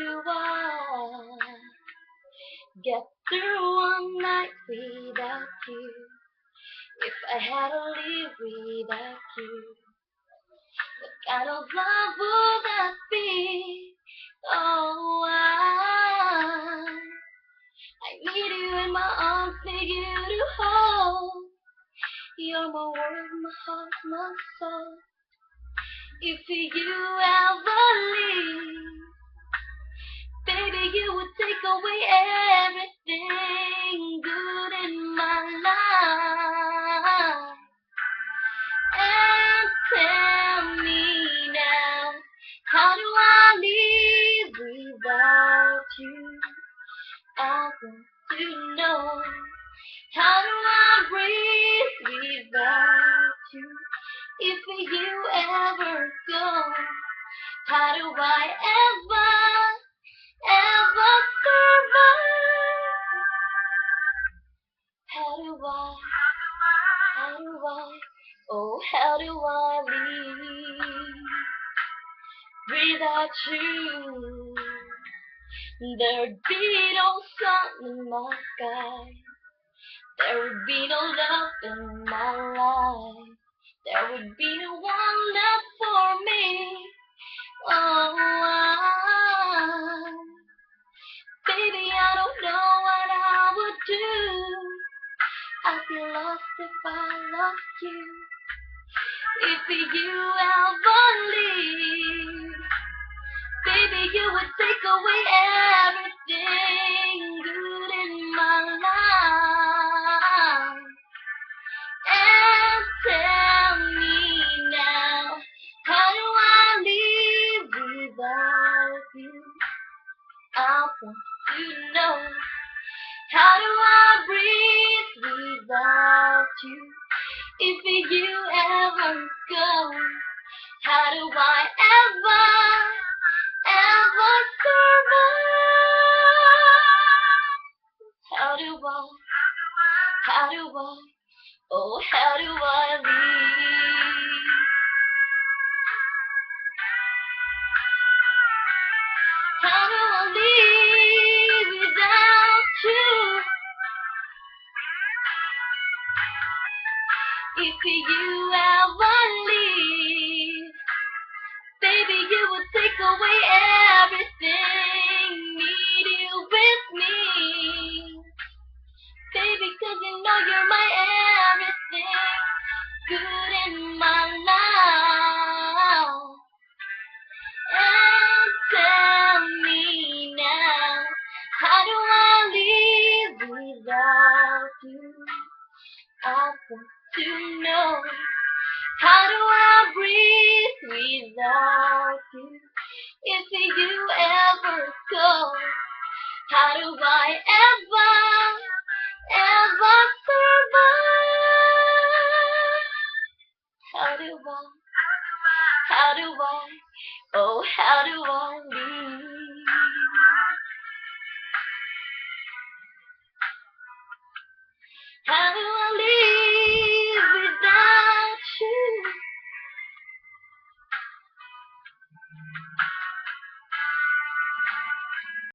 do I get through one night without you? If I had to live without you, what kind of love would that be? Oh, I need you in my arms, need you to hold. You're my world, my heart, my soul. If you ever leave, baby, you would take away everything good in my life. And tell me now, how do I live without you? I want to know, how do I breathe without you? If you ever go, how do I ever survive? How do I, oh, how do I live without you? There'd be no sun in my sky. There would be no love in my life. There would be no one left for me. Oh, baby, I don't know what I would do. I'd be lost if I lost you. If you ever leave, baby, you would take away everything good in my life. And tell me now, how do I live without you? I want to know, how do I breathe without you? If you ever go, how do I ever survive? How do I, oh, how do I live? How do I live without you? If you ever leave, baby, you would take away everything. Need you with me, baby, 'cause you know you're my everything good in my life. And tell me now, how do I live without you? I want to know, how do I breathe without you? If you ever go, how do I ever survive? How do I, oh, how do I live?